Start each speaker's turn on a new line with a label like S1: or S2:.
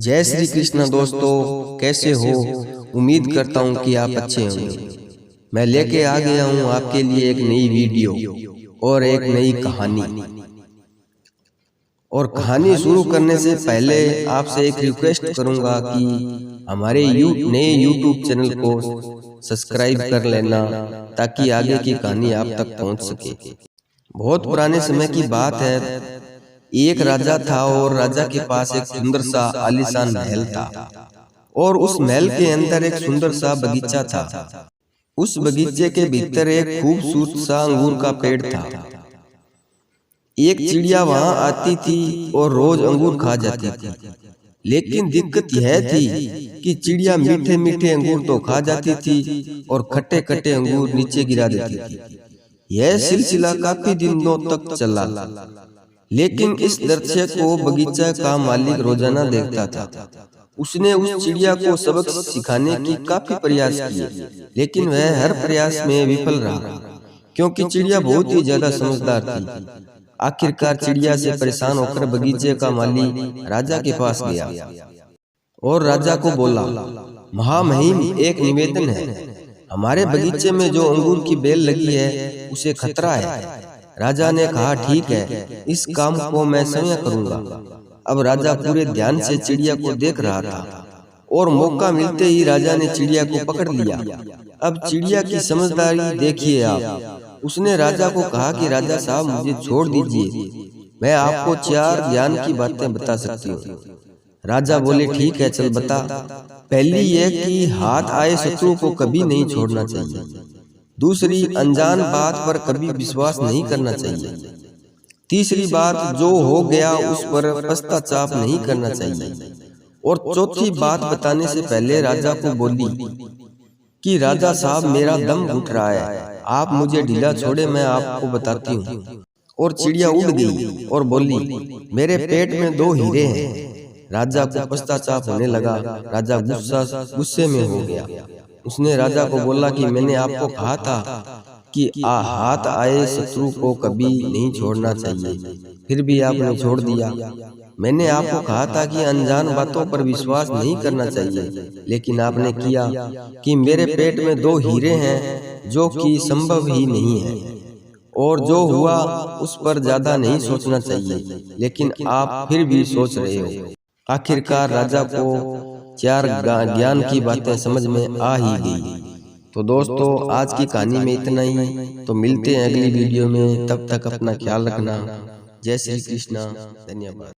S1: जय श्री कृष्ण दोस्तों, कैसे हो? उम्मीद करता हूँ कि आप अच्छे होंगे। मैं लेके आ गया हूँ आपके लिए एक नई वीडियो और एक नई कहानी। और कहानी शुरू करने से पहले आपसे एक रिक्वेस्ट करूंगा कि हमारे नए YouTube चैनल को सब्सक्राइब कर लेना, ताकि आगे की कहानी आप तक पहुंच सके। बहुत पुराने समय की बात है। एक राजा था और राजा के पास एक सुंदर सा आलीशान महल था और उस महल के अंदर एक सुंदर सा बगीचा था। उस बगीचे के भीतर एक खूबसूरत सा अंगूर का पेड़ था। एक चिड़िया वहां आती थी और रोज अंगूर खा जाती थी, लेकिन दिक्कत यह थी कि चिड़िया मीठे मीठे अंगूर तो खा जाती थी और खट्टे खट्टे अंगूर नीचे गिरा देती थी। यह सिलसिला काफी दिनों तक चला, लेकिन इस दृश्य को बगीचा का मालिक रोजाना देखता था। उसने उस चिड़िया को सबक सिखाने की काफी प्रयास किए, लेकिन वह हर प्रयास में विफल रहा, क्योंकि चिड़िया बहुत ही ज्यादा समझदार थी। आखिरकार चिड़िया से परेशान होकर बगीचे का मालिक राजा के पास गया और राजा को बोला, महामहिम, एक निवेदन है। हमारे बगीचे में जो अंगूर की बेल लगी है उसे खतरा है। राजा ने कहा, ठीक है, इस काम को मैं स्वयं करूंगा। अब राजा पूरे ध्यान से चिड़िया को देख रहा था और मौका मिलते ही राजा ने चिड़िया को पकड़ लिया। अब चिड़िया की समझदारी देखिए आप। उसने राजा को कहा कि राजा साहब, मुझे छोड़ दीजिए, मैं आपको 4 ज्ञान की बातें बता सकती हूँ। राजा बोले, ठीक है, चल बता। पहली यह कि हाथ आए शत्रु को कभी नहीं छोड़ना चाहिए। दूसरी, अनजान बात पर कभी विश्वास नहीं करना चाहिए। तीसरी बात, जो हो गया उस पर पश्चाताप नहीं करना चाहिए। और चौथी बात बताने से पहले राजा को बोली कि राजा साहब, मेरा दम घुट रहा है, आप मुझे ढीला छोड़े, मैं आपको बताती हूँ। और चिड़िया उड़ गई और बोली, मेरे पेट में 2 हीरे हैं। राजा को पश्चाताप होने लगा। राजा गुस्से में हो गया। उसने राजा को बोला कि मैंने आपको कहा था कि हाथ आए शत्रु को कभी नहीं छोड़ना चाहिए, फिर भी आपने छोड़ दिया। मैंने आपको कहा था कि अनजान बातों पर विश्वास नहीं करना चाहिए, लेकिन आपने किया। कि मेरे पेट में 2 हीरे हैं, जो कि संभव ही नहीं है, और जो हुआ उस पर ज्यादा नहीं सोचना चाहिए, लेकिन आप फिर भी सोच रहे हो। आखिरकार राजा को 4 ज्ञान की बातें समझ में आ ही गई। तो दोस्तों, आज की कहानी में इतना ही। तो मिलते हैं अगली वीडियो में, तब तक अपना ख्याल रखना। जय श्री कृष्ण, धन्यवाद।